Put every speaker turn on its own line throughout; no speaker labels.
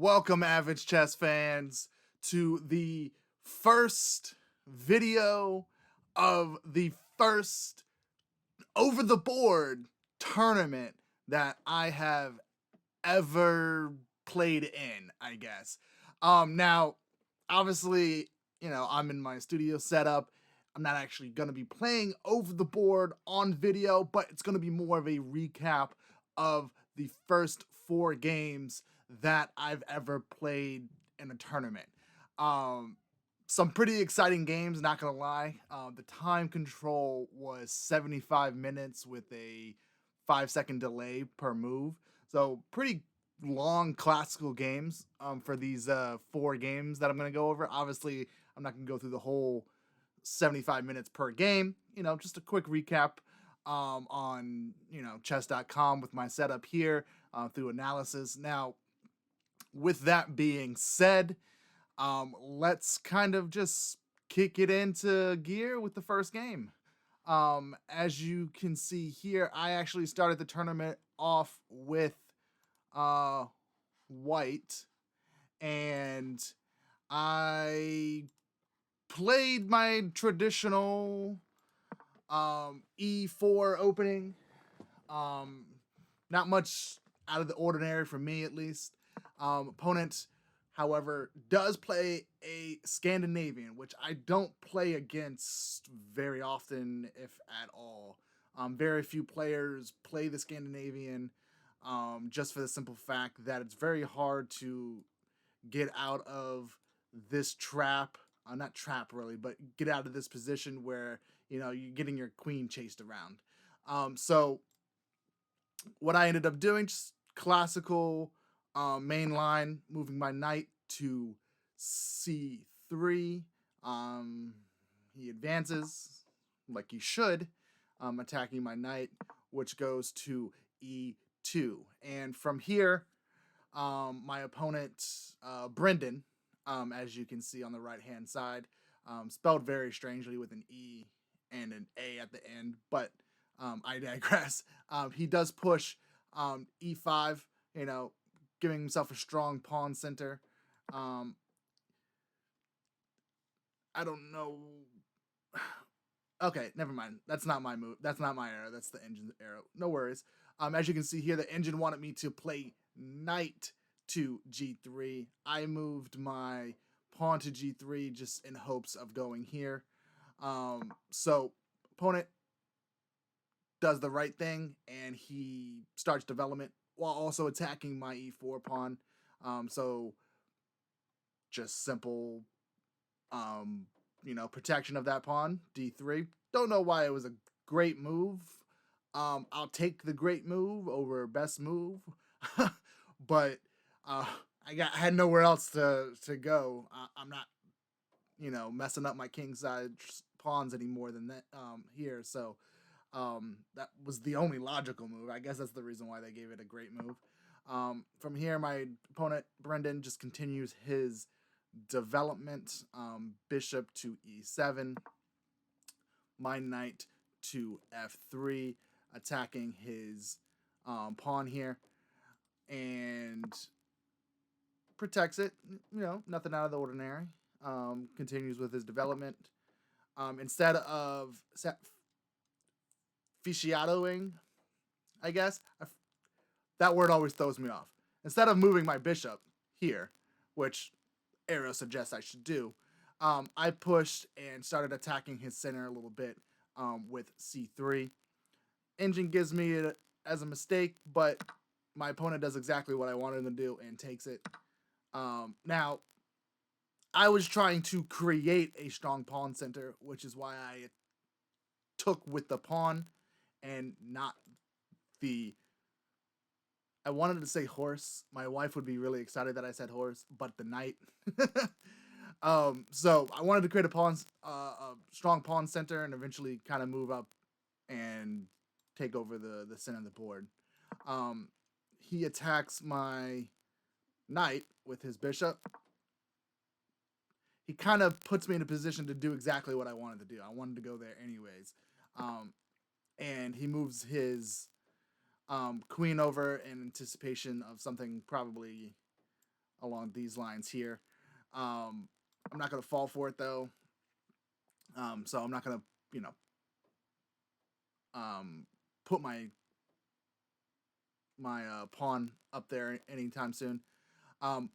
Welcome, average chess fans, to the first video of the first over the board tournament that I have ever played in, I guess. Now, obviously, I'm in my studio setup. I'm not actually going to be playing over the board on video, but it's going to be more of a recap of the first four games that I've ever played in a tournament. Um, some pretty exciting games, not gonna lie. The time control was 75 minutes with a 5 second delay per move. So pretty long classical games for these four games that I'm gonna go over. Obviously, I'm not gonna go through the whole 75 minutes per game. Just a quick recap on chess.com with my setup here through analysis. Now, with that being said, let's kind of just kick it into gear with the first game. As you can see here, I actually started the tournament off with uh, white, and I played my traditional E4 opening. Um, Not much out of the ordinary for me, at least. Opponent, however, does play a Scandinavian, which I don't play against very often, if at all. Very few players play the Scandinavian, just for the simple fact that it's very hard to get out of this trap. Not trap really, but get out of this position where you're getting your queen chased around. So what I ended up doing, just classical main line, moving my knight to c3. He advances like he should, attacking my knight, which goes to e2. And from here, my opponent, Brendan, as you can see on the right hand side, spelled very strangely with an E and an A at the end, but I digress. He does push e5, giving himself a strong pawn center. I don't know. Okay, never mind. That's not my move. That's not my arrow. That's the engine's arrow. No worries. As you can see here, the engine wanted me to play knight to g3. I moved my pawn to g3 just in hopes of going here. So opponent does the right thing and he starts development while also attacking my e4 pawn. So just simple, protection of that pawn, d3. Don't know why it was a great move. I'll take the great move over best move, but I had nowhere else to go. I'm not, messing up my king side pawns any more than that here. So that was the only logical move. I guess that's the reason why they gave it a great move. From here, my opponent Brendan just continues his development. Bishop to e7, my knight to f3, attacking his pawn here, and protects it. Nothing out of the ordinary. Continues with his development. Instead of aficionadoing, I guess that word always throws me off. Instead of moving my bishop here, which arrow suggests I should do, I pushed and started attacking his center a little bit with c3. Engine gives me it as a mistake, but my opponent does exactly what I wanted him to do and takes it. Now, I was trying to create a strong pawn center, which is why I took with the pawn and not the. I wanted to say horse. My wife would be really excited that I said horse, but the knight. So I wanted to create a strong pawn center, and eventually kind of move up and take over the center of the board. He attacks my knight with his bishop. He kind of puts me in a position to do exactly what I wanted to do. I wanted to go there anyways. And he moves his queen over in anticipation of something probably along these lines here. I'm not gonna fall for it though. So I'm not gonna, you know, put my pawn up there anytime soon. Um,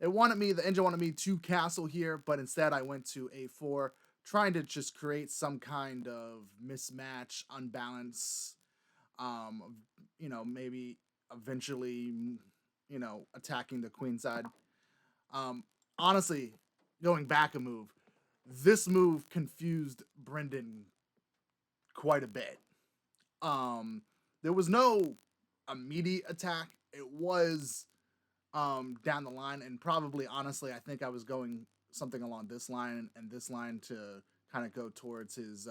the engine wanted me to castle here, but instead I went to a4, trying to just create some kind of mismatch, unbalance. Maybe eventually, attacking the queen side. Um, Honestly, going back a move, this move confused Brendan quite a bit. Um, there was no immediate attack. It was down the line, and probably honestly, I think I was going something along this line and this line to kind of go towards his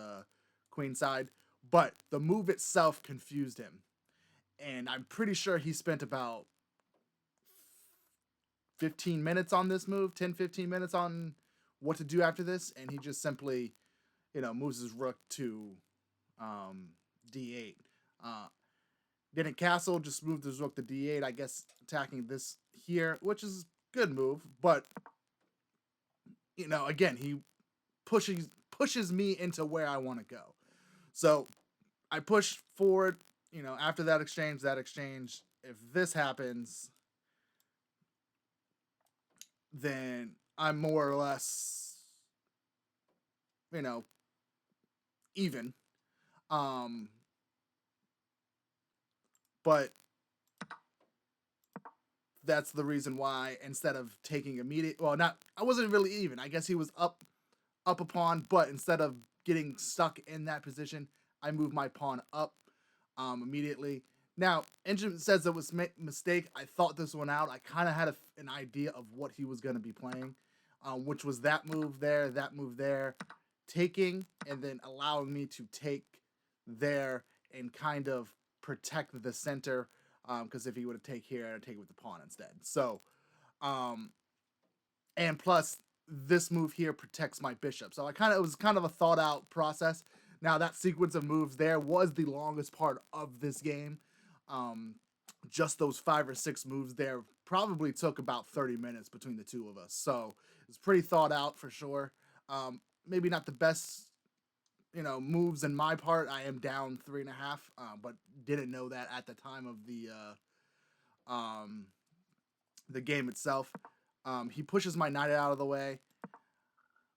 queen side. But the move itself confused him, and I'm pretty sure he spent about 15 minutes on this move, 10-15 minutes on what to do after this, and he just simply, moves his rook to d8. Uh, didn't castle, just moved his rook to d8. I guess attacking this here, which is a good move, but again, he pushes me into where I want to go. So I push forward. After that exchange. If this happens, then I'm more or less, you know, even. Um, but that's the reason why instead of taking immediate, well, not, I wasn't really even. I guess he was up a pawn, but instead of getting stuck in that position, I moved my pawn up immediately. Now, Engine says it was mistake. I thought this one out. I kind of had an idea of what he was going to be playing, which was that move there, taking, and then allowing me to take there and kind of protect the center. Because if he would have take here, I'd take it with the pawn instead. So, um, and plus this move here protects my bishop. So it was kind of a thought out process. Now that sequence of moves there was the longest part of this game. Um, just those 5 or 6 moves there probably took about 30 minutes between the two of us. So it's pretty thought out for sure. Maybe not the best, moves in my part. I am down 3.5, but didn't know that at the time of the game itself. He pushes my knight out of the way.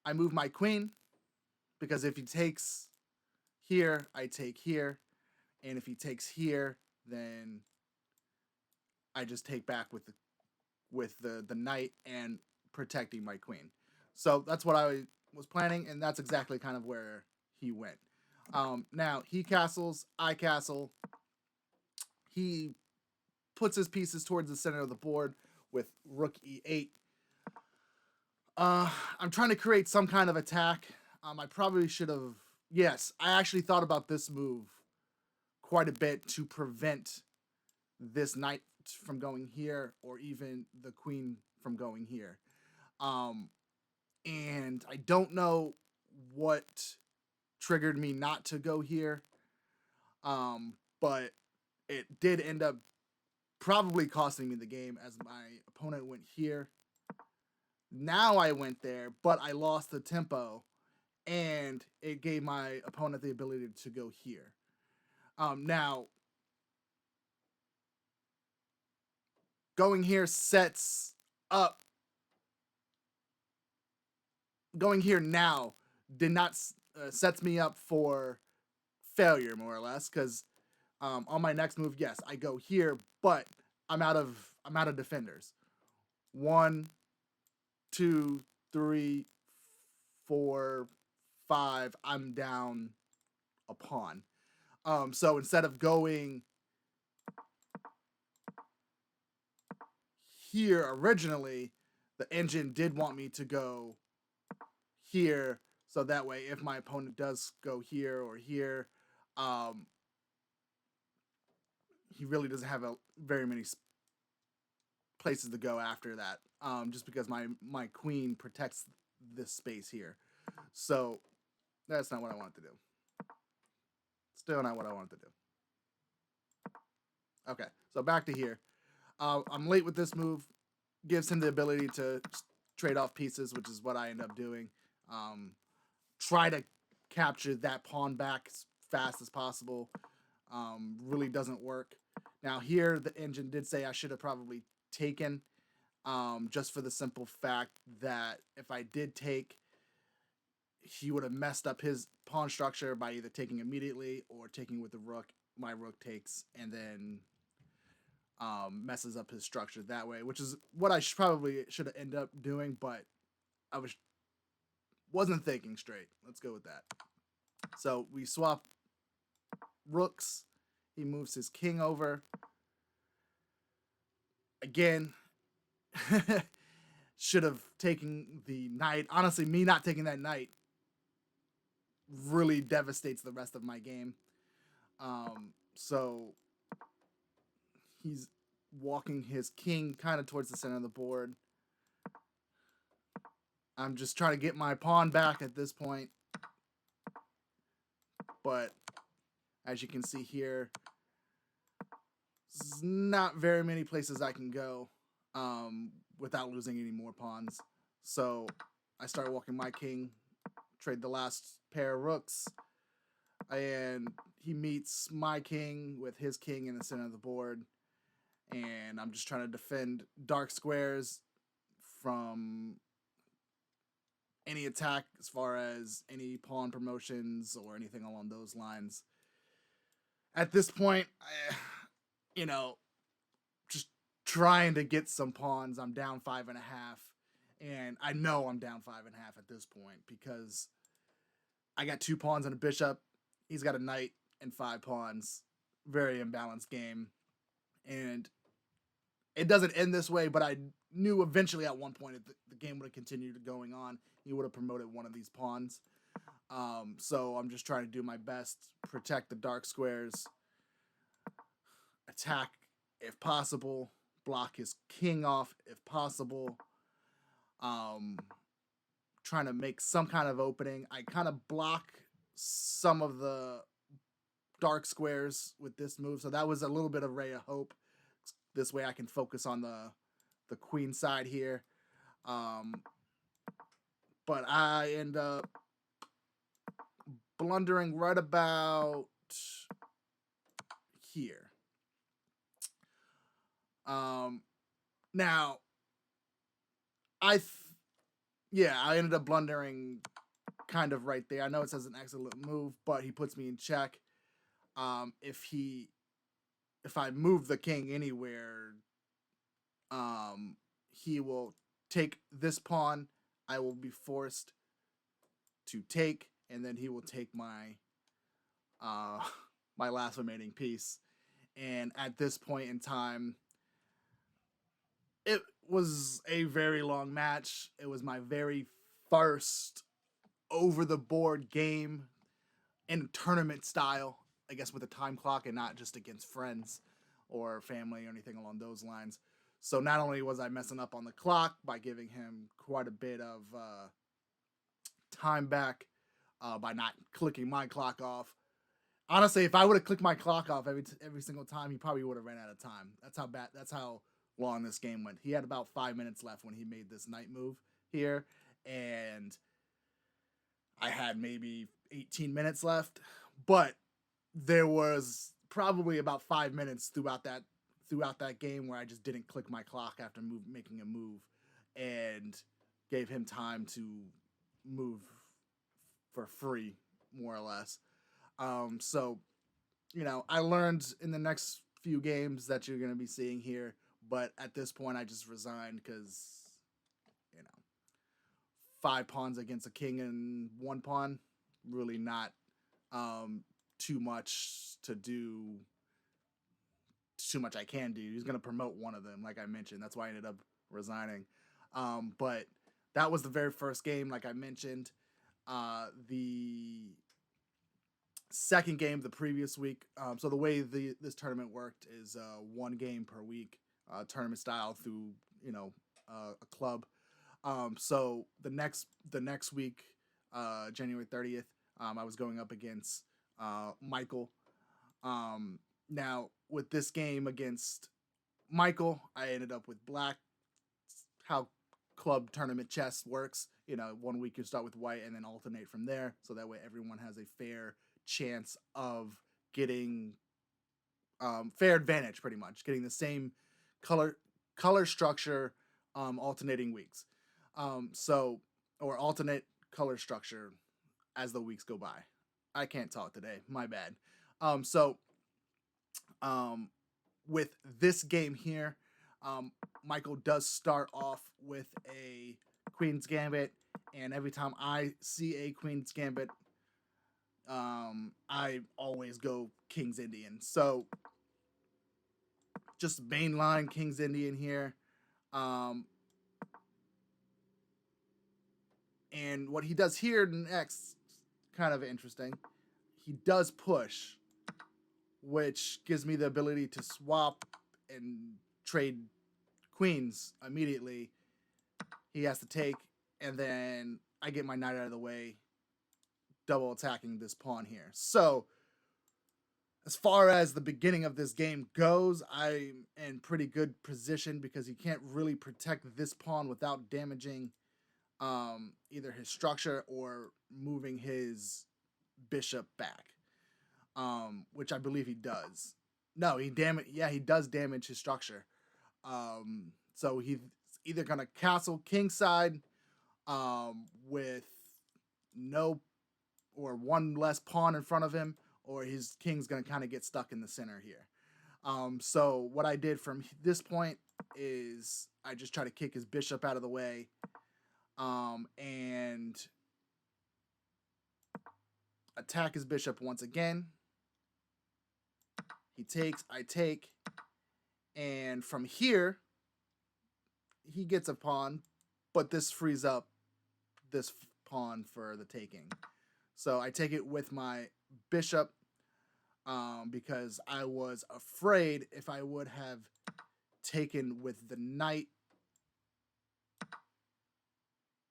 I move my queen because if he takes here, I take here, and if he takes here, then I just take back with the knight and protecting my queen. So that's what I was planning, and that's exactly kind of where he went. Now he castles, I castle. He puts his pieces towards the center of the board with rook e8. I'm trying to create some kind of attack. I probably should have. Yes, I actually thought about this move quite a bit to prevent this knight from going here or even the queen from going here. Um, and I don't know what triggered me not to go here. But it did end up probably costing me the game as my opponent went here. Now I went there, but I lost the tempo, and it gave my opponent the ability to go here. Now, going here sets up. Going here now did not sets me up for failure, more or less, because on my next move, yes, I go here, but I'm out of defenders. 1, 2, 3, 4, 5. I'm down a pawn. So instead of going here originally, the engine did want me to go here, so that way if my opponent does go here or here, um, he really doesn't have very many places to go after that. Just because my queen protects this space here, so that's not what I wanted to do. Still not what I wanted to do. Okay, so back to here. I'm late with this move. gives him the ability to trade off pieces, which is what I end up doing. Try to capture that pawn back as fast as possible. Really doesn't work. Now here, the engine did say I should have probably taken, just for the simple fact that if I did take, he would have messed up his pawn structure by either taking immediately or taking with the rook. My rook takes and then messes up his structure that way, which is what I probably should have ended up doing, but I wasn't thinking straight. Let's go with that. So we swap rooks. He moves his king over. Again, should have taken the knight. Honestly, me not taking that knight really devastates the rest of my game. So he's walking his king kind of towards the center of the board. I'm just trying to get my pawn back at this point. But as you can see here, there's not very many places I can go without losing any more pawns. So I start walking my king, trade the last pair of rooks, and he meets my king with his king in the center of the board. And I'm just trying to defend dark squares from any attack as far as any pawn promotions or anything along those lines. At this point, just trying to get some pawns. I'm down 5.5, and I know I'm down 5.5 at this point because I got 2 pawns and a bishop. He's got a knight and 5 pawns. Very imbalanced game, and it doesn't end this way, but I knew eventually at one point the game would have continued going on. He would have promoted one of these pawns. So I'm just trying to do my best, protect the dark squares, attack if possible, block his king off if possible. Trying to make some kind of opening. I kind of block some of the dark squares with this move, so that was a little bit of ray of hope. This way I can focus on the queen side here. But I end up blundering right about here. Now, I ended up blundering kind of right there. I know it says an excellent move, but he puts me in check. If I move the king anywhere, he will take this pawn. I will be forced to take, and then he will take my my last remaining piece. And at this point in time, it was a very long match. It was my very first over the board game in tournament style, I guess with a time clock and not just against friends or family or anything along those lines. So not only was I messing up on the clock by giving him quite a bit of time back by not clicking my clock off. Honestly, if I would have clicked my clock off every single time, he probably would have ran out of time. That's how long this game went. He had about 5 minutes left when he made this knight move here, and I had maybe 18 minutes left, but there was probably about 5 minutes throughout that game where I just didn't click my clock after making a move, and gave him time to move for free, more or less. So, I learned in the next few games that you're going to be seeing here, but at this point I just resigned because, 5 pawns against a king and 1 pawn, really not too much to do. Too much I can do. He's going to promote one of them, like I mentioned. That's why I ended up resigning. But that was the very first game, like I mentioned. The second game the previous week. So the way this tournament worked is 1 game per week, tournament style through a club. So the next week, January 30th, I was going up against Michael. Now with this game against Michael, I ended up with black how club tournament chess works. You know, 1 week you start with white and then alternate from there, so that way everyone has a fair chance of getting fair advantage, pretty much getting the same color structure, alternating weeks. So or alternate color structure as the weeks go by. I can't talk today. My bad. So with this game here, Michael does start off with a Queen's Gambit, and every time I see a Queen's Gambit, I always go King's Indian. So just mainline King's Indian here. And what he does here next, kind of interesting. He does push, which gives me the ability to swap and trade queens immediately. He has to take, and then I get my knight out of the way, double attacking this pawn here. So as far as the beginning of this game goes, I'm in pretty good position because he can't really protect this pawn without damaging either his structure or moving his bishop back, which I believe he does. No, he does damage his structure. So he's either gonna castle kingside with no or one less pawn in front of him, or his king's gonna kind of get stuck in the center here. So what I did from this point is I just try to kick his bishop out of the way, and attack his bishop once again. He takes, I take, and from here he gets a pawn, but this frees up this pawn for the taking. So I take it with my bishop, because I was afraid if I would have taken with the knight.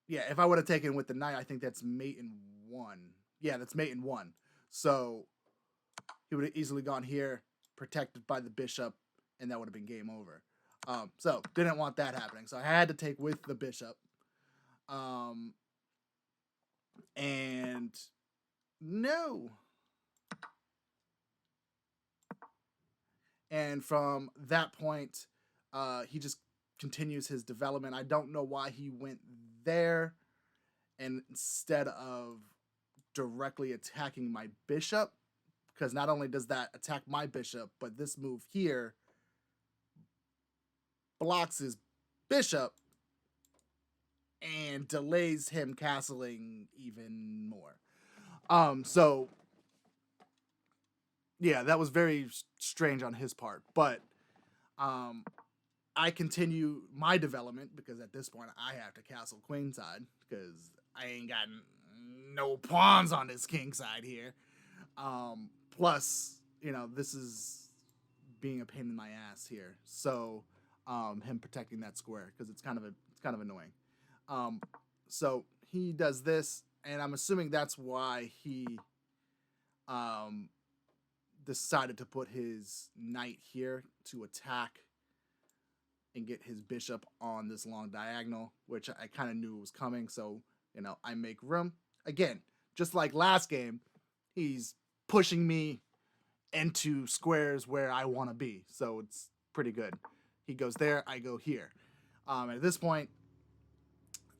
Yeah, if I would have taken with the knight, I think that's mate in 1. Yeah, that's mate in 1. So he would have easily gone here, protected by the bishop, and that would have been game over. So didn't want that happening. So I had to take with the bishop. And no. And from that point, he just continues his development. I don't know why he went there, and instead of directly attacking my bishop, because not only does that attack my bishop, but this move here blocks his bishop and delays him castling even more. So yeah, that was very strange on his part, but I continue my development because at this point I have to castle queenside because I ain't got no pawns on this king side here. Plus, this is being a pain in my ass here. So him protecting that square because it's kind of annoying. So he does this, and I'm assuming that's why he decided to put his knight here to attack and get his bishop on this long diagonal, which I kind of knew was coming. So, I make room. Again, just like last game, he's pushing me into squares where I want to be. So it's pretty good. He goes there, I go here. At this point,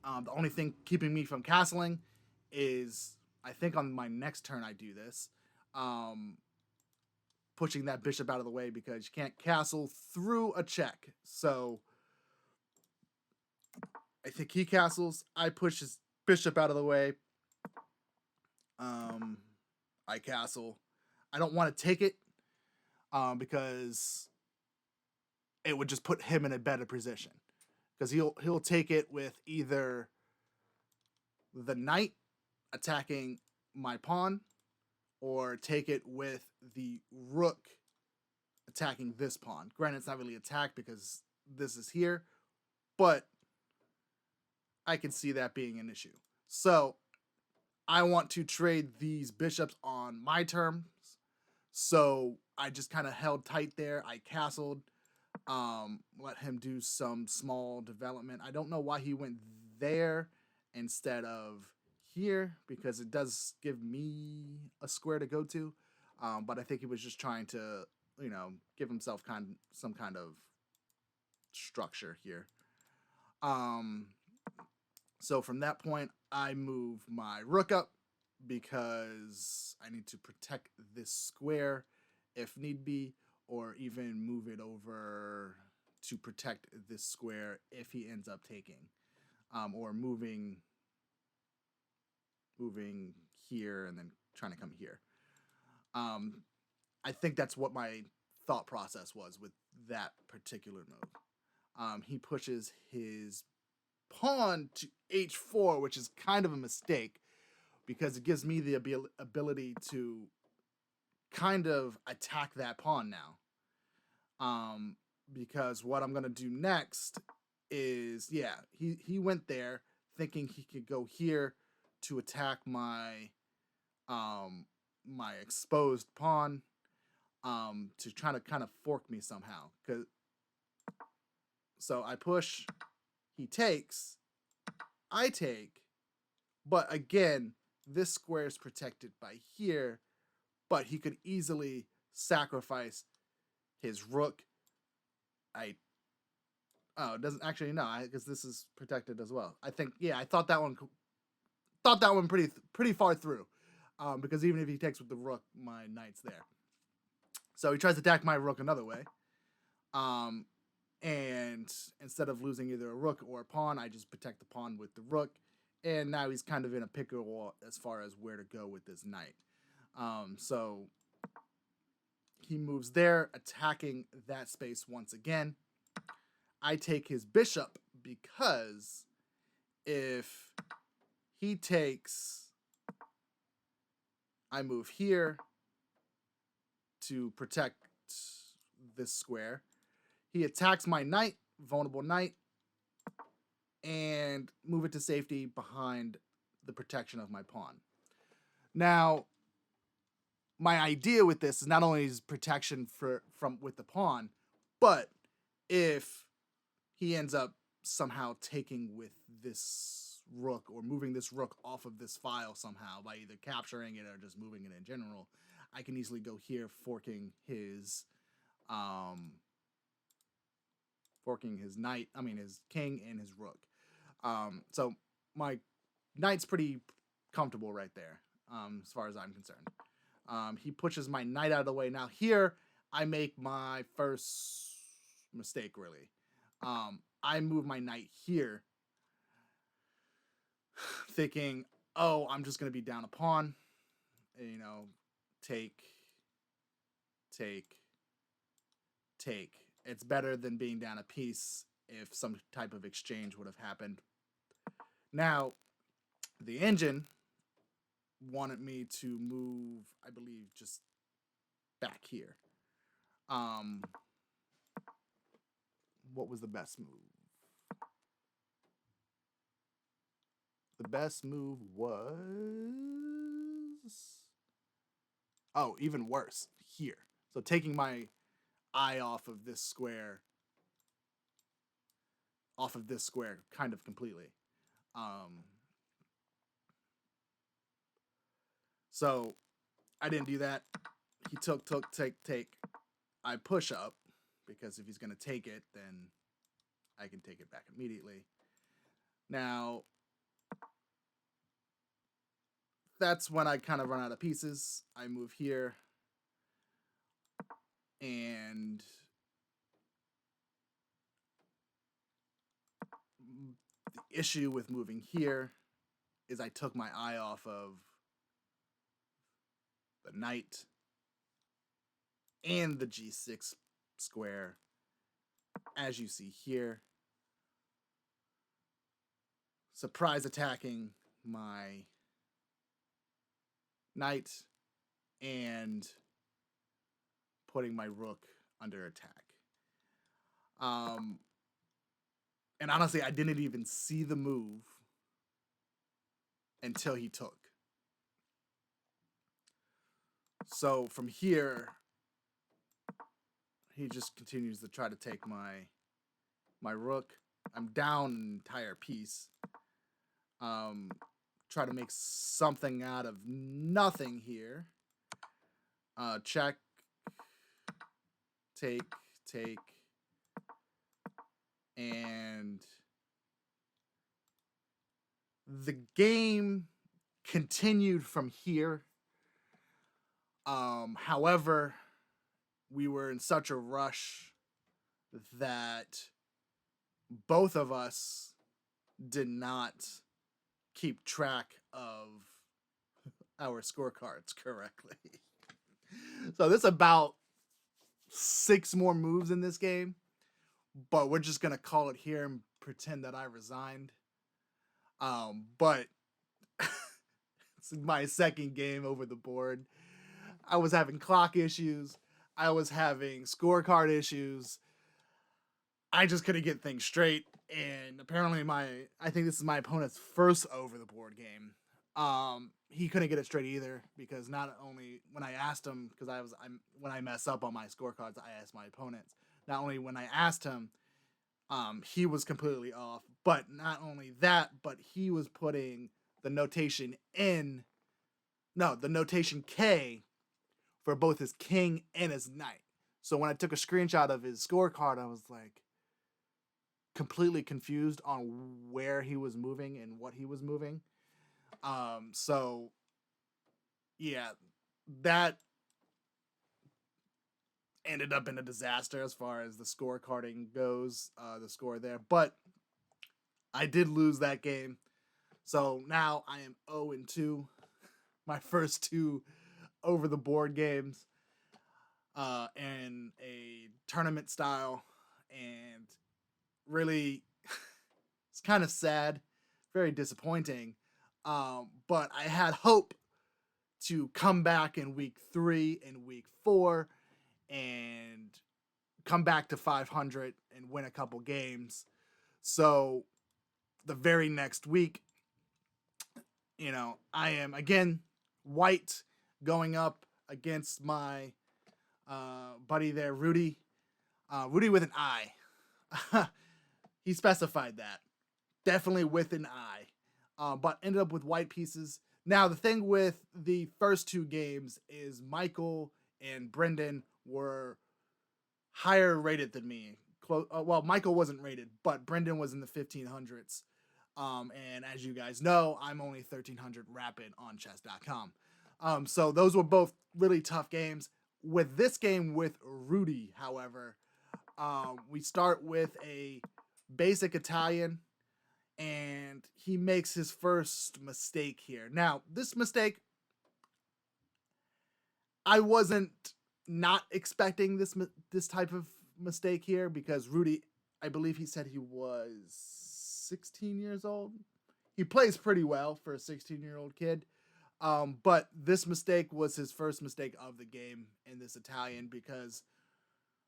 the only thing keeping me from castling is, I think on my next turn I do this, pushing that bishop out of the way because you can't castle through a check. So I think he castles. I push his bishop out of the way. I castle. I don't want to take it because it would just put him in a better position. Because he'll take it with either the knight attacking my pawn, or take it with the rook attacking this pawn. Granted, it's not really attack because this is here, but I can see that being an issue. So I want to trade these bishops on my terms. So I just kind of held tight there. I castled. Let him do some small development. I don't know why he went there instead of here, because it does give me a square to go to. But I think he was just trying to, give himself some kind of structure here. So from that point, I move my rook up because I need to protect this square if need be, or even move it over to protect this square if he ends up taking, or moving here and then trying to come here. I think that's what my thought process was with that particular move. He pushes his pawn to h4, which is kind of a mistake because it gives me the ability to kind of attack that pawn now. Because what I'm gonna do next is, yeah, he went there thinking he could go here to attack my my exposed pawn, to try to kind of fork me somehow. So I push, he takes, I take, but again, this square is protected by here, but he could easily sacrifice his rook. It doesn't actually, no, because this is protected as well. I think, yeah, I thought that one pretty far through, because even if he takes with the rook, my knight's there. So he tries to attack my rook another way, and instead of losing either a rook or a pawn, I just protect the pawn with the rook, and now he's kind of in a pickle as far as where to go with this knight. So he moves there, attacking that space once again. I take his bishop because if he takes, I move here to protect this square. He attacks my knight, vulnerable knight, and move it to safety behind the protection of my pawn. Now, my idea with this is not only is protection from with the pawn, but if he ends up somehow taking with this rook or moving this rook off of this file somehow by either capturing it or just moving it in general, I can easily go here, forking his his king and his rook. So my knight's pretty comfortable right there, as far as I'm concerned. He pushes my knight out of the way. Now here, I make my first mistake, really. I move my knight here, thinking, oh, I'm just going to be down a pawn. Take. It's better than being down a piece if some type of exchange would have happened. Now, the engine wanted me to move, I believe, just back here. What was the best move? The best move was, even worse, here. So taking my eye off of this square kind of completely. So I didn't do that. He took, take. I push up because if he's going to take it, then I can take it back immediately. Now, that's when I kind of run out of pieces. I move here, and the issue with moving here is I took my eye off of the knight and the g6 square, as you see here. Surprise attacking my knight and putting my rook under attack. And honestly, I didn't even see the move until he took. So from here, he just continues to try to take my rook. I'm down an entire piece. Try to make something out of nothing here. Check, take, and the game continued from here. However, we were in such a rush that both of us did not keep track of our scorecards correctly. So there's about 6 more moves in this game, but we're just gonna call it here and pretend that I resigned. But it's my second game over the board. I was having clock issues. I was having scorecard issues. I just couldn't get things straight. And apparently I think this is my opponent's first over the board game. He couldn't get it straight either, because not only when I asked him, because when I mess up on my scorecards, I ask my opponents. Not only when I asked him, he was completely off. But not only that, but he was putting the notation the notation K for both his king and his knight. So when I took a screenshot of his scorecard, I was like completely confused on where he was moving and what he was moving. So yeah, that ended up in a disaster as far as the scorecarding goes, the score there. But I did lose that game. So now I am 0-2. My first 2 over the board games in a tournament style. And really, it's kind of sad, very disappointing. But I had hope to come back in week 3 and week 4 and come back to 500 and win a couple games. So the very next week, I am again white going up against my buddy there, Rudy. Rudy with an I. He specified that. Definitely with an I. But ended up with white pieces. Now, the thing with the first 2 games is Michael and Brendan were higher rated than me. Well, Michael wasn't rated, but Brendan was in the 1500s. And as you guys know, I'm only 1300 rapid on chess.com. So those were both really tough games. With this game with Rudy, however, we start with a basic Italian, and he makes his first mistake here. Now, this mistake, I wasn't not expecting this type of mistake here, because Rudy, I believe he said he was 16 years old. He plays pretty well for a 16-year-old kid. But this mistake was his first mistake of the game in this Italian, because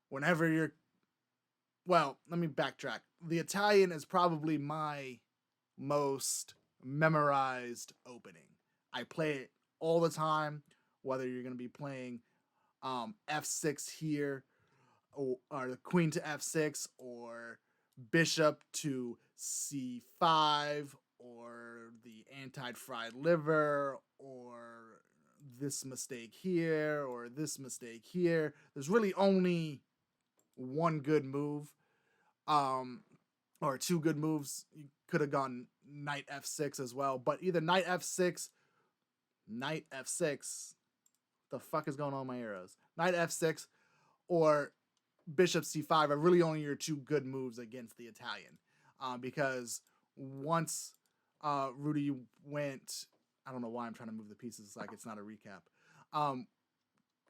whenever well, let me backtrack. The Italian is probably my most memorized opening. I play it all the time, whether you're going to be playing f6 here, or the queen to f6, or bishop to c5, or the anti-fried liver, or this mistake here, or this mistake here. There's really only one good move, or 2 good moves. You could have gone knight f6 as well, but either knight f6, the fuck is going on with my arrows? Knight f6 or bishop c5 are really only your 2 good moves against the Italian. Because once Rudy went, I don't know why I'm trying to move the pieces like it's not a recap.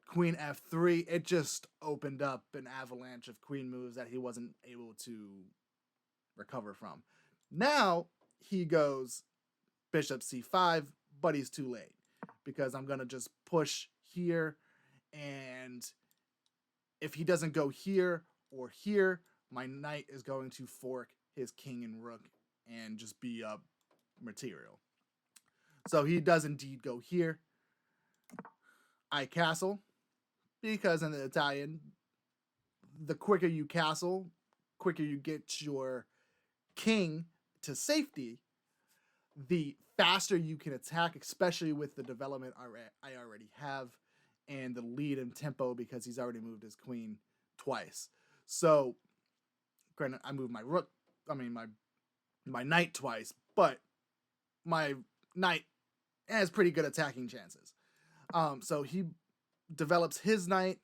Queen f3, it just opened up an avalanche of queen moves that he wasn't able to recover from. Now he goes bishop c5, but he's too late, because I'm going to just push here, and if he doesn't go here or here, my knight is going to fork his king and rook and just be up material. So he does indeed go here. I castle, because in the Italian, the quicker you castle, quicker you get your king to safety, the faster you can attack, especially with the development I already have and the lead in tempo because he's already moved his queen twice. So, granted, I moved my rook, my knight twice, but my knight has pretty good attacking chances. So he develops his knight.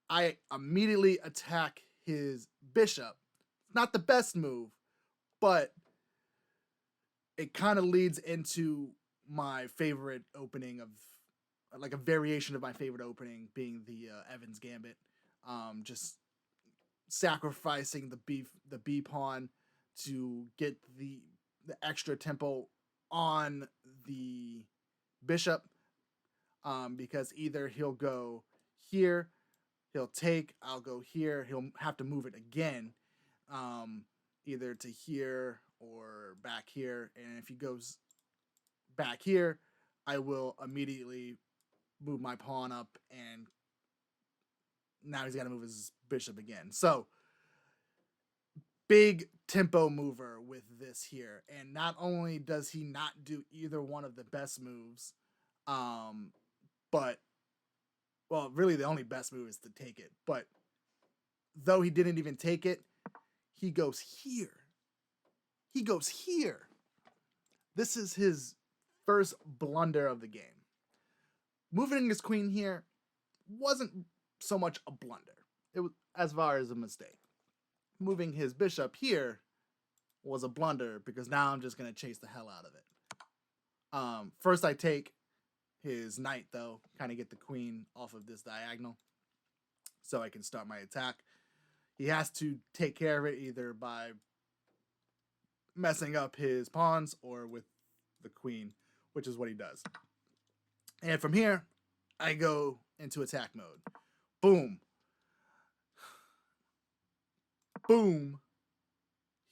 I immediately attack his bishop. Not the best move, but it kind of leads into my favorite opening of, like, a variation of my favorite opening being the Evans Gambit. Just sacrificing the B pawn to get the extra tempo on the bishop, because either he'll go here, he'll take, I'll go here, he'll have to move it again, either to here or back here. And if he goes back here, I will immediately move my pawn up, and now he's got to move his bishop again. So, big tempo mover with this here. And not only does he not do either one of the best moves, but, well, really the only best move is to take it. But though he didn't even take it, he goes here. He goes here. This is his first blunder of the game. Moving his queen here wasn't so much a blunder. It was as far as a mistake. Moving his bishop here was a blunder because now I'm just going to chase the hell out of it. First I take his knight, though, kind of get the queen off of this diagonal so I can start my attack. He has to take care of it either by messing up his pawns or with the queen, which is what he does. And from here, I go into attack mode. Boom. Boom.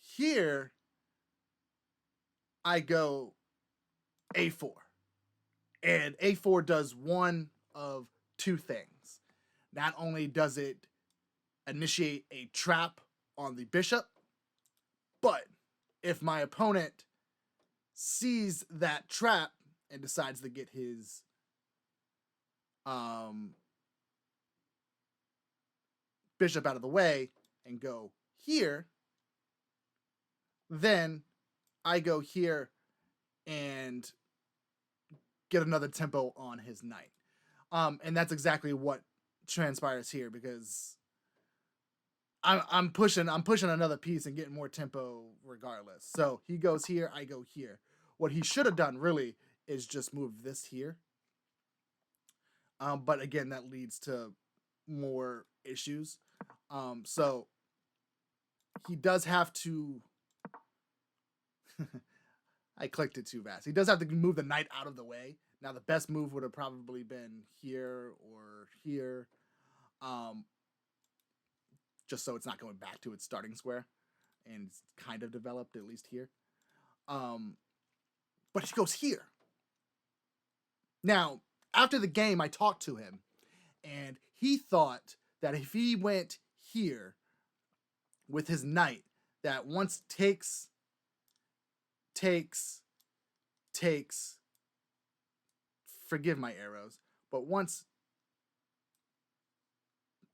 Here, I go A4. And A4 does one of two things. Not only does it initiate a trap on the bishop, but if my opponent sees that trap and decides to get his bishop out of the way and go here, then I go here and get another tempo on his knight. And that's exactly what transpires here, because I'm pushing another piece and getting more tempo regardless. So he goes here, I go here. What he should have done really is just move this here. But again, that leads to more issues. So he does have to I clicked it too fast. He does have to move the knight out of the way. Now, the best move would have probably been here or here, just so it's not going back to its starting square, and it's kind of developed, at least here. But he goes here. Now, after the game, I talked to him, and he thought that if he went here with his knight, that once takes, forgive my arrows, but once,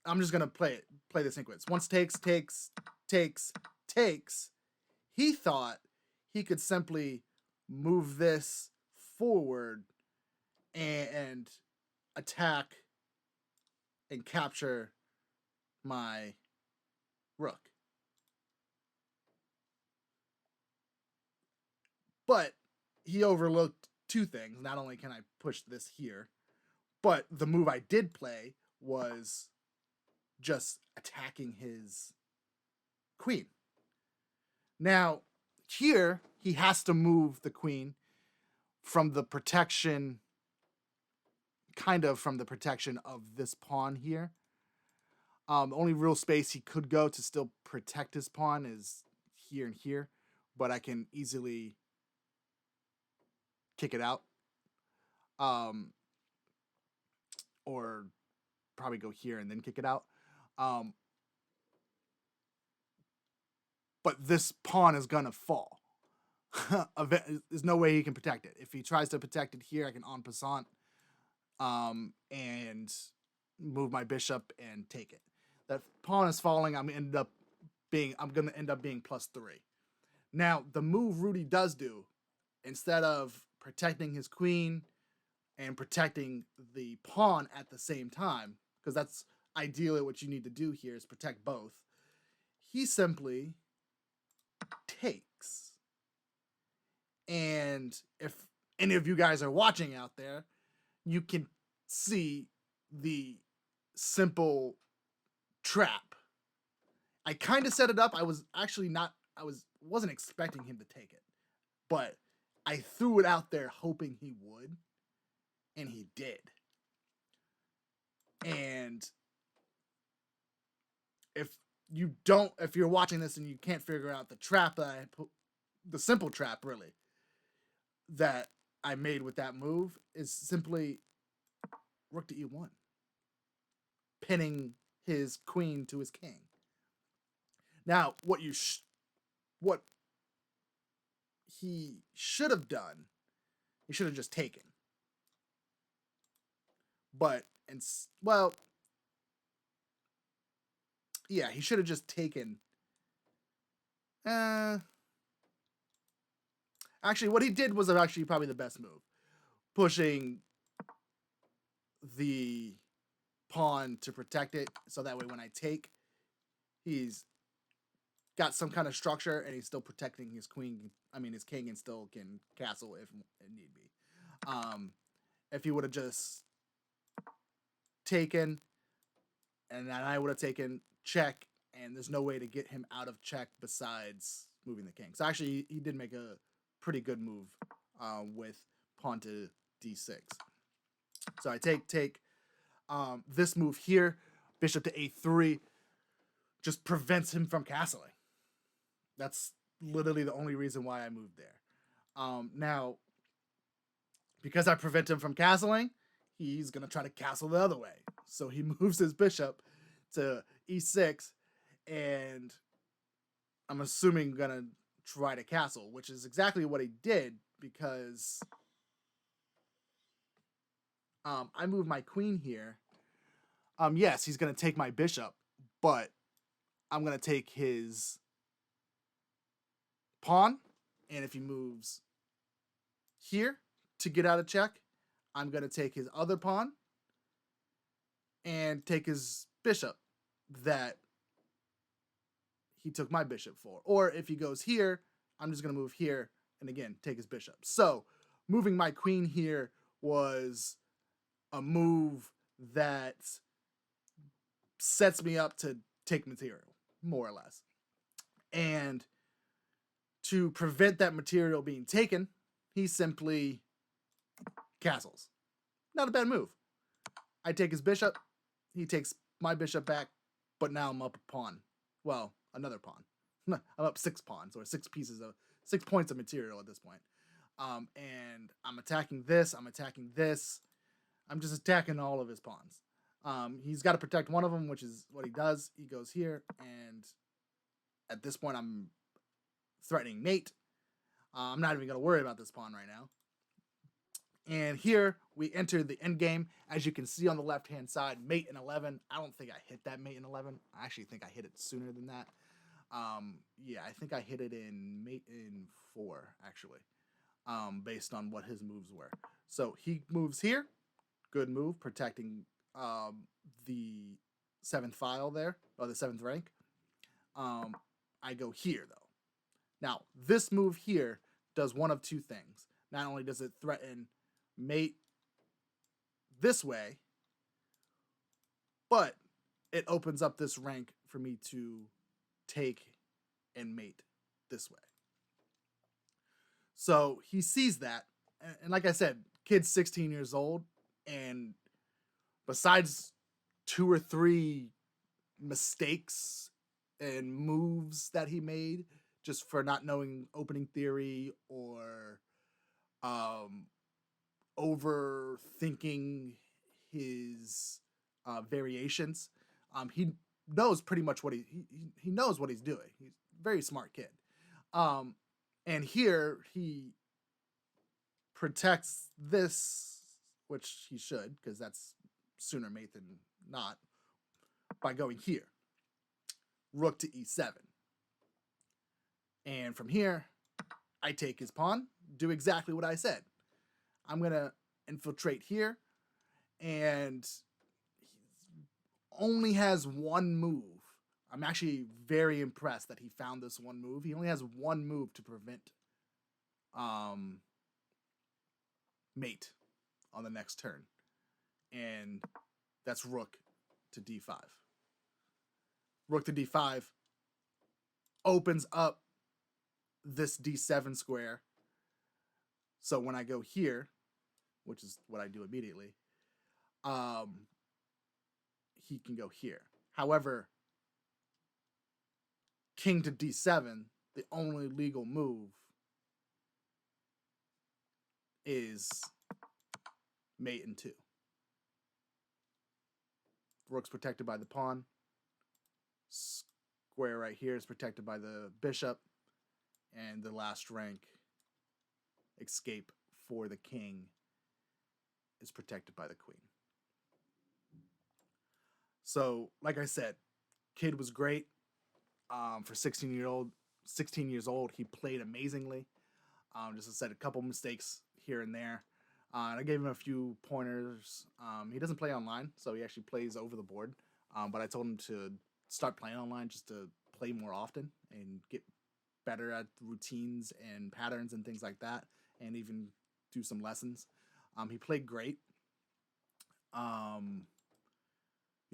I'm just gonna play the sequence. Once takes, he thought he could simply move this forward and attack and capture my rook. But he overlooked two things. Not only can I push this here, but the move I did play was just attacking his queen. Now, here, he has to move the queen from the protection, kind of from the protection of this pawn here. The only real space he could go to still protect his pawn is here and here, but I can easily kick it out. Or probably go here and then kick it out. but this pawn is gonna fall. There's no way he can protect it. If he tries to protect it here, I can en passant and move my bishop and take it. That pawn is falling. I'm gonna end up being +3. Now, the move Rudy does do, instead of protecting his queen and protecting the pawn at the same time, because that's ideally what you need to do here is protect both, he simply takes. And if any of you guys are watching out there, you can see the simple trap. I kind of set it up. I was actually not, wasn't expecting him to take it, but I threw it out there hoping he would, and he did. And if you're watching this and you can't figure out the trap that I put, the simple trap really, that I made with that move is simply rook to e1, pinning his queen to his king. Now, what he should have done, he should have just taken. But, well, yeah, he should have just taken. Actually, what he did was actually probably the best move. Pushing the pawn to protect it, so that way when I take, he's got some kind of structure and he's still protecting his queen. I mean, his king, and still can castle if need be. If he would have just taken, and then I would have taken check, and there's no way to get him out of check besides moving the king. So actually, he did make a pretty good move with pawn to d6. So I take this move here, bishop to a3, just prevents him from castling. That's literally the only reason why I moved there. Now, because I prevent him from castling, he's going to try to castle the other way. So he moves his bishop to e6, and I'm assuming going to try to castle, which is exactly what he did, because I move my queen here. Yes, he's going to take my bishop, but I'm going to take his pawn, and if he moves here to get out of check, I'm going to take his other pawn and take his bishop that he took my bishop for. Or if he goes here, I'm just going to move here and again take his bishop. So moving my queen here was a move that sets me up to take material, more or less. And to prevent that material being taken, he simply castles. Not a bad move. I take his bishop, he takes my bishop back, but now I'm up a pawn. Well, another pawn. I'm up 6 pawns, or 6 points of material at this point. And I'm attacking this, I'm attacking this. I'm just attacking all of his pawns. He's got to protect one of them, which is what he does. He goes here, and at this point, I'm threatening mate. I'm not even going to worry about this pawn right now. And here we enter the end game. As you can see on the left-hand side, mate in 11. I don't think I hit that mate in 11. I actually think I hit it sooner than that. Yeah, I think I hit it in mate in 4, actually, based on what his moves were. So he moves here. Good move, protecting the 7th file there, or the 7th rank. I go here, though. Now, this move here does one of 2 things. Not only does it threaten mate this way, but it opens up this rank for me to take and mate this way. So he sees that, and like I said, kid's 16 years old, and besides 2 or 3 mistakes and moves that he made just for not knowing opening theory or overthinking his variations, he knows pretty much what he knows what he's doing. He's very smart kid. And here he protects this, which he should, because that's sooner mate than not, by going here. Rook to e7. And from here, I take his pawn, do exactly what I said. I'm going to infiltrate here, and he only has one move. I'm actually very impressed that he found this one move. He only has one move to prevent mate on the next turn. And that's rook to d5. Rook to d5 opens up this d7 square. So when I go here, which is what I do immediately, he can go here. However, king to d7, the only legal move is mate in 2. Rook's protected by the pawn. Square right here is protected by the bishop. And the last rank escape for the king is protected by the queen. So, like I said, kid was great. For 16 years old, he played amazingly. Just I said, a couple mistakes here and there. And I gave him a few pointers. He doesn't play online, so he actually plays over the board. But I told him to start playing online just to play more often and get better at routines and patterns and things like that, and even do some lessons. He played great.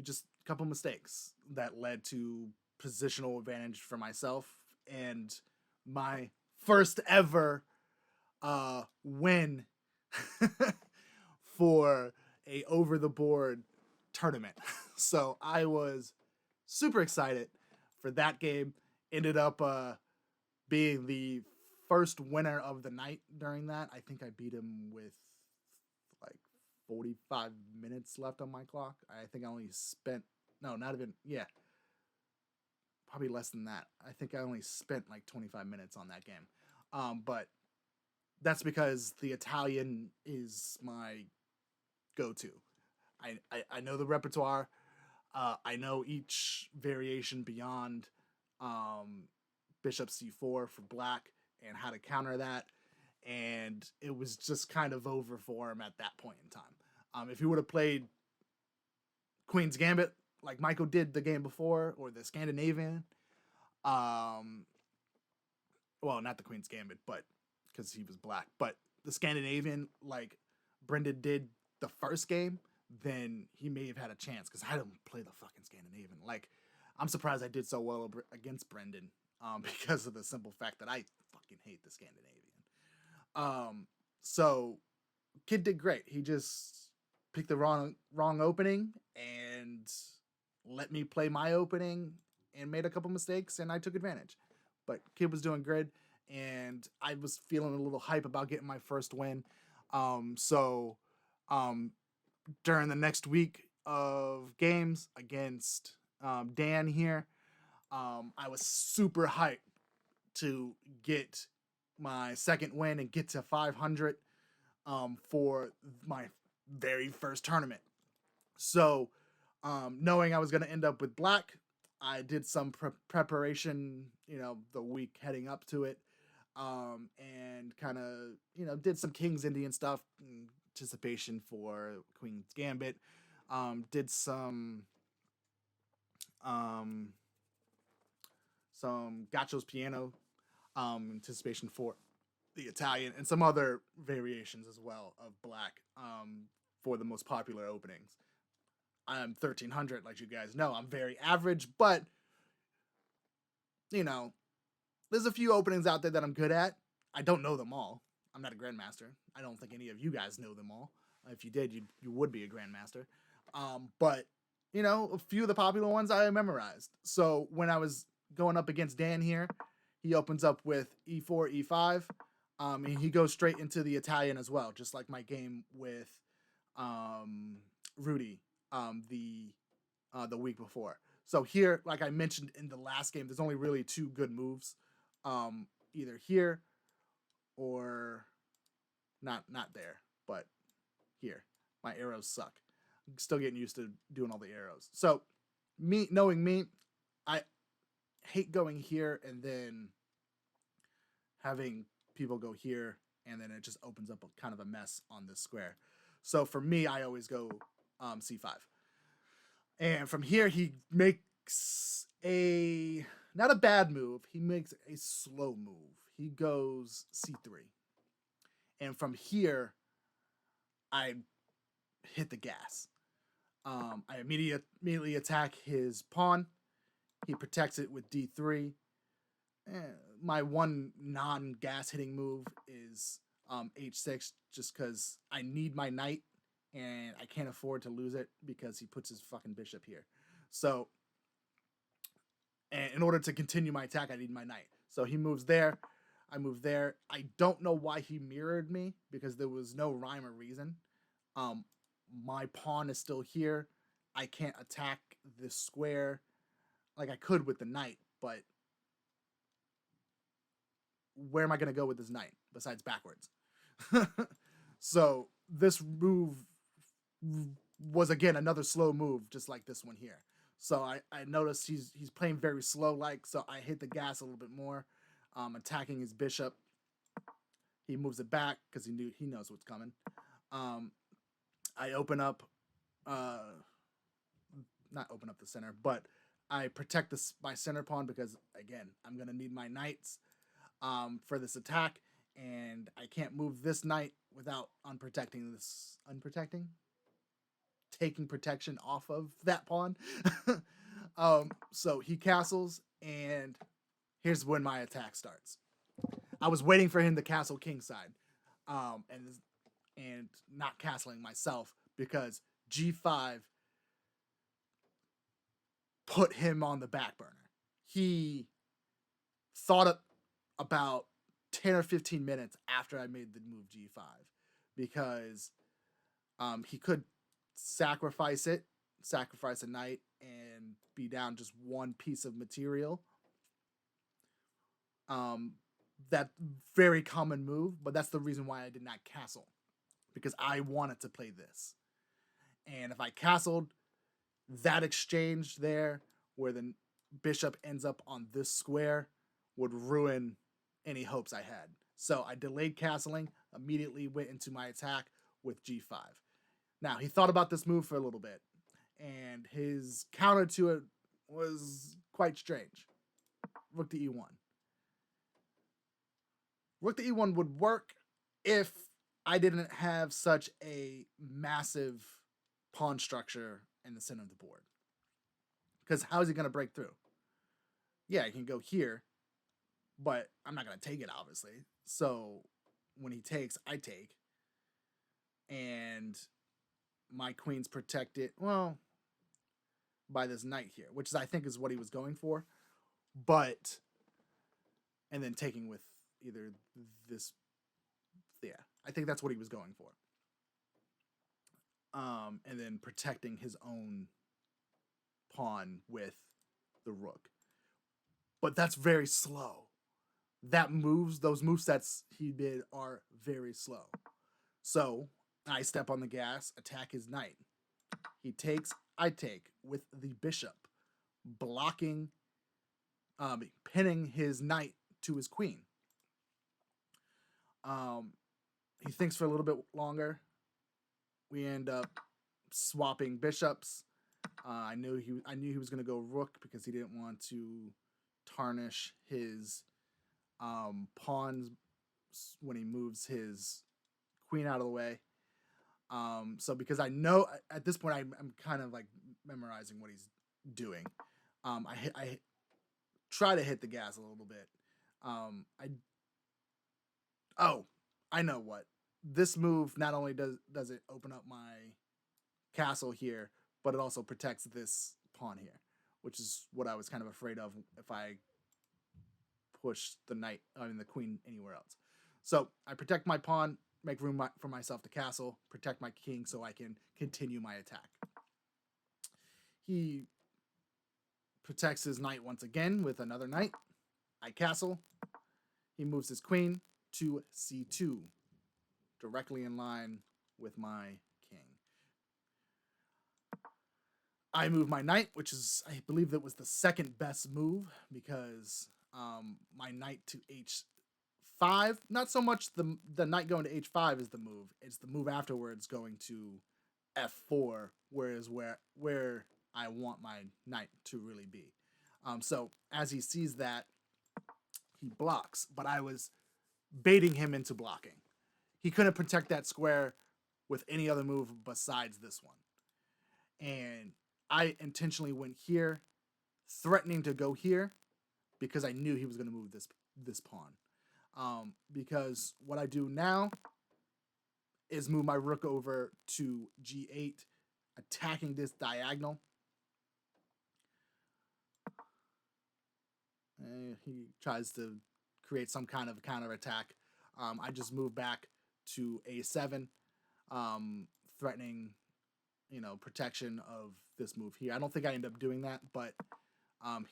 Just a couple mistakes that led to positional advantage for myself and my first ever win for a over the board tournament. So I was super excited for that game. Ended up being the first winner of the night during that. I think I beat him with like 45 minutes left on my clock. I think I only spent, probably less than that. I think I only spent like 25 minutes on that game. But that's because the Italian is my go-to. I know the repertoire. I know each variation beyond bishop c4 for black and how to counter that. And it was just kind of over for him at that point in time. If he would have played Queen's Gambit like Michael did the game before, or the Scandinavian, well, not the Queen's Gambit, but because he was black, but the Scandinavian like Brendan did the first game, then he may have had a chance, because I don't play the fucking Scandinavian. Like, I'm surprised I did so well against Brendan, because of the simple fact that I fucking hate the Scandinavian. So kid did great. He just picked the wrong opening and let me play my opening and made a couple mistakes, and I took advantage. But kid was doing good, and I was feeling a little hype about getting my first win. So during the next week of games against Dan here, I was super hyped to get my second win and get to 500 for my very first tournament. So knowing I was going to end up with black, I did some preparation, the week heading up to it, and kind of, did some King's Indian stuff in anticipation for Queen's Gambit. Did some Gaccho's Piano, anticipation for the Italian, and some other variations as well of black, for the most popular openings. I'm 1300, like you guys know. I'm very average, but there's a few openings out there that I'm good at. I don't know them all. I'm not a grandmaster. I don't think any of you guys know them all. If you did, you would be a grandmaster. But a few of the popular ones I memorized. So when I was going up against Dan here, he opens up with e4, e5. And he goes straight into the Italian as well, just like my game with Rudy the week before. So here, like I mentioned in the last game, there's only really two good moves. Either here or not there, but here. My arrows suck. I'm still getting used to doing all the arrows. So knowing me, I hate going here and then having people go here, and then it just opens up kind of a mess on this square. So for me, I always go c5. And from here, he makes not a bad move. He makes a slow move. He goes c3. And from here, I hit the gas. I immediately attack his pawn. He protects it with d3. My one non-gas hitting move is h6, just because I need my knight and I can't afford to lose it because he puts his fucking bishop here. So, and in order to continue my attack, I need my knight. So he moves there. I move there. I don't know why he mirrored me because there was no rhyme or reason. My pawn is still here. I can't attack this square like I could with the knight, but where am I going to go with this knight besides backwards? So this move was, again, another slow move, just like this one here. So I noticed he's playing very slow, like, so I hit the gas a little bit more, attacking his bishop. He moves it back because he knows what's coming. I open up, not open up the center, but I protect my center pawn because, again, I'm going to need my knights for this attack, and I can't move this knight without taking protection off of that pawn. So he castles, and here's when my attack starts. I was waiting for him to castle kingside, and not castling myself because g5 put him on the back burner. He thought about 10 or 15 minutes after I made the move g5 because he could sacrifice a knight, and be down just one piece of material. That very common move, but that's the reason why I did not castle, because I wanted to play this. And if I castled, that exchange there where the bishop ends up on this square would ruin any hopes I had. So I delayed castling, immediately went into my attack with g5. Now, he thought about this move for a little bit, and his counter to it was quite strange. Rook to e1. Rook to e1 would work if I didn't have such a massive pawn structure in the center of the board. Because how is he going to break through? Yeah, he can go here, but I'm not going to take it, obviously. So when he takes, I take. And my queen's protected, well, by this knight here, which I think is what he was going for. But, and then taking with either this, yeah, I think that's what he was going for. And then protecting his own pawn with the rook. But that's very slow. Those movesets he did are very slow. So I step on the gas, attack his knight. He takes, I take with the bishop, blocking, pinning his knight to his queen. He thinks for a little bit longer. We end up swapping bishops. I knew he was going to go rook because he didn't want to tarnish his pawns when he moves his queen out of the way. So because I know at this point I'm kind of like memorizing what he's doing. I try to hit the gas a little bit. I know what. This move not only does it open up my castle here, but it also protects this pawn here, which is what I was kind of afraid of if I push the queen anywhere else. So I protect my pawn, make room for myself to castle, protect my king so I can continue my attack. He protects his knight once again with another knight. I castle. He moves his queen to c2, directly in line with my king. I move my knight, which is, I believe that was the second best move, because my knight to h5, not so much the knight going to h5 is the move, it's the move afterwards going to f4, whereas where I want my knight to really be. So as he sees that, he blocks, but I was baiting him into blocking. He couldn't protect that square with any other move besides this one. And I intentionally went here, threatening to go here, because I knew he was going to move this pawn. Because what I do now is move my rook over to g8, attacking this diagonal. He tries to create some kind of counterattack. I just move back to a7, threatening, protection of this move here. I don't think I end up doing that, but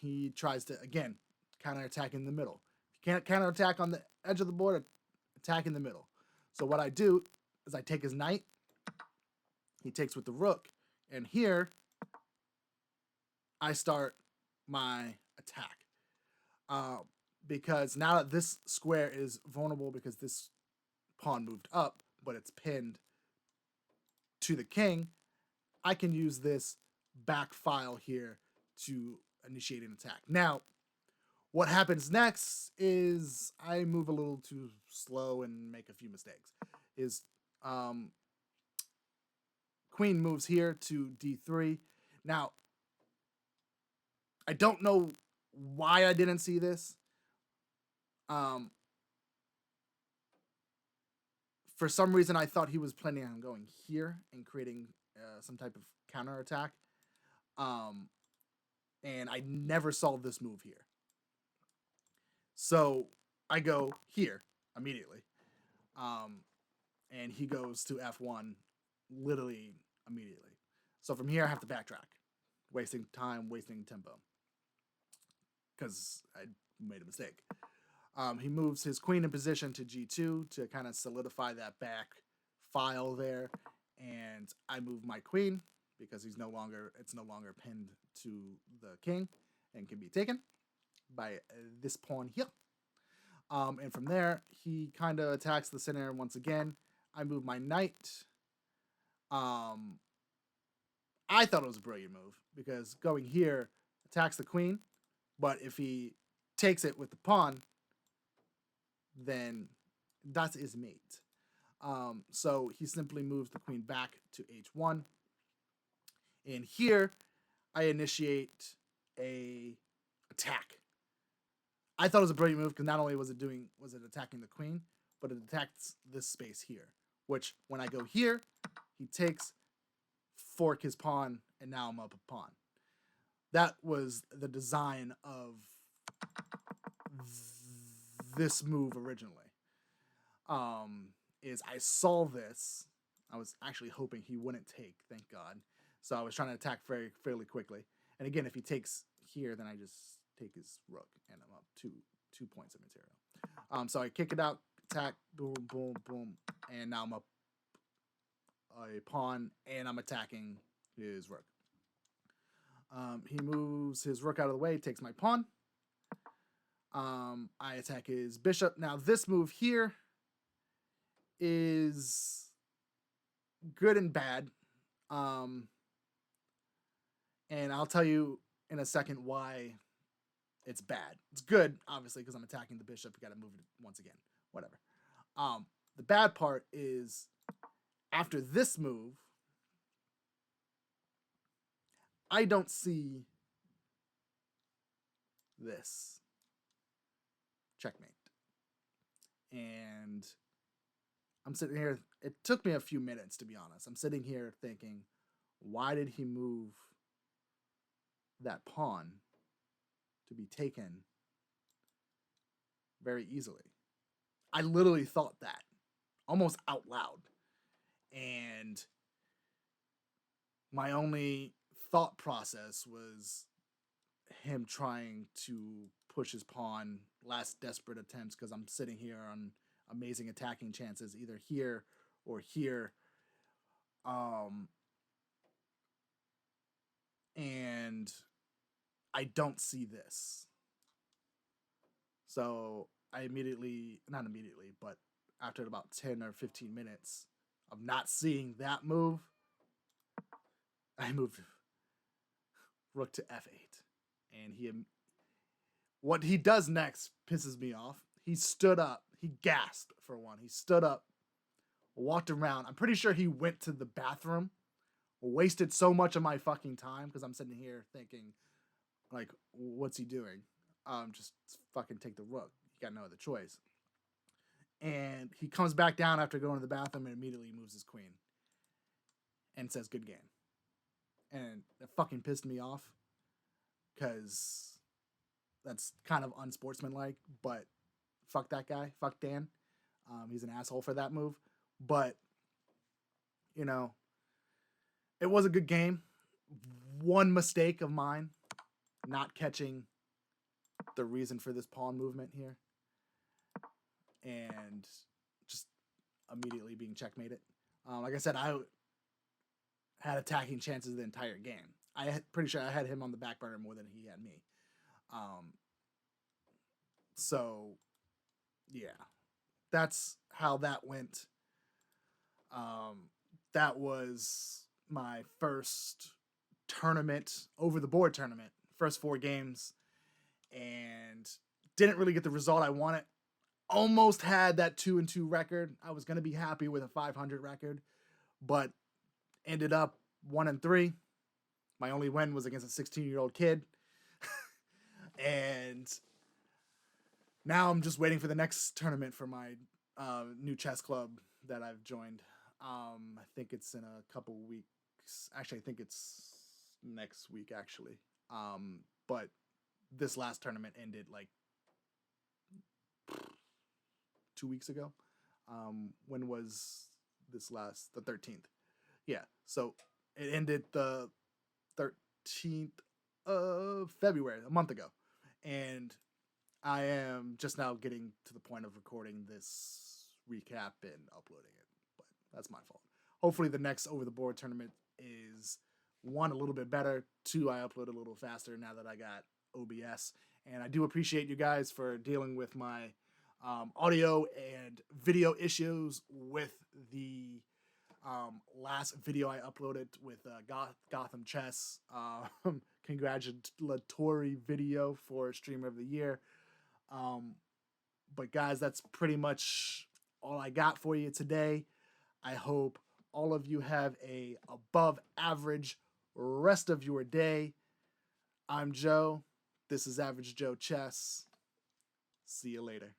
he tries to, again, counterattack in the middle. If you can't counterattack on the edge of the board, attack in the middle. So what I do is I take his knight, he takes with the rook, and here I start my attack. Because now that this square is vulnerable because this pawn moved up, but it's pinned to the king, I can use this back file here to initiate an attack. Now, what happens next is I move a little too slow and make a few mistakes. Queen moves here to d3. Now, I don't know why I didn't see this. For some reason, I thought he was planning on going here and creating some type of counterattack. And I never saw this move here. So I go here immediately. And he goes to f1 literally immediately. So from here, I have to backtrack, wasting time, wasting tempo, because I made a mistake. He moves his queen in position to g2 to kind of solidify that back file there, and I move my queen because it's no longer pinned to the king and can be taken by this pawn here. And from there, he kind of attacks the center once again. I move my knight. I thought it was a brilliant move because going here attacks the queen, but if he takes it with the pawn, then that is mate. So he simply moves the queen back to h1. And here, I initiate a attack. I thought it was a brilliant move because not only was it attacking the queen, but it attacks this space here. Which, when I go here, he takes, fork his pawn, and now I'm up a pawn. That was the design of this move originally. Is I saw this. I was actually hoping he wouldn't take, thank God. So I was trying to attack fairly quickly. And again, if he takes here, then I just take his rook, and I'm up 2 points of material. So I kick it out, attack, boom, boom, boom, and now I'm up a pawn, and I'm attacking his rook. He moves his rook out of the way, takes my pawn. I attack his bishop. Now this move here is good and bad. And I'll tell you in a second why it's bad. It's good, obviously, because I'm attacking the bishop. You got to move it once again. Whatever. The bad part is after this move, I don't see this. Checkmate. And I'm sitting here. It took me a few minutes, to be honest. I'm sitting here thinking, why did he move that pawn to be taken very easily? I literally thought that almost out loud. And my only thought process was him trying to push his pawn, last desperate attempts, because I'm sitting here on amazing attacking chances, either here or here. And I don't see this. So I immediately, not immediately, but after about 10 or 15 minutes of not seeing that move, I moved rook to f8. And what he does next pisses me off. He stood up. He gasped for one. He stood up, walked around. I'm pretty sure he went to the bathroom, wasted so much of my fucking time because I'm sitting here thinking, like, what's he doing? Just fucking take the rook. You got no other choice. And he comes back down after going to the bathroom and immediately moves his queen and says, good game. And it fucking pissed me off because that's kind of unsportsmanlike, but fuck that guy. Fuck Dan. He's an asshole for that move. But, you know, it was a good game. One mistake of mine, not catching the reason for this pawn movement here. And just immediately being checkmated. Like I said, I had attacking chances the entire game. Pretty sure I had him on the back burner more than he had me. So, yeah. That's how that went. That was my first tournament, over the board tournament, first 4 games, and didn't really get the result I wanted. Almost had that 2-2 record. I was going to be happy with a 500 record, but ended up 1-3. My only win was against a 16-year-old kid. And now I'm just waiting for the next tournament for my new chess club that I've joined. I think it's in a couple weeks. Actually, I think it's next week, actually. But this last tournament ended like 2 weeks ago. When was this last? The 13th. Yeah. So it ended the 13th of February, a month ago. And I am just now getting to the point of recording this recap and uploading it. But that's my fault. Hopefully the next over the board tournament is, 1, a little bit better. 2, I upload a little faster now that I got OBS. And I do appreciate you guys for dealing with my audio and video issues with the last video I uploaded with Gotham Chess. Congratulatory video for Streamer of the Year. But guys, that's pretty much all I got for you today. I hope all of you have a above average rest of your day. I'm Joe. This is Average Joe Chess. See you later.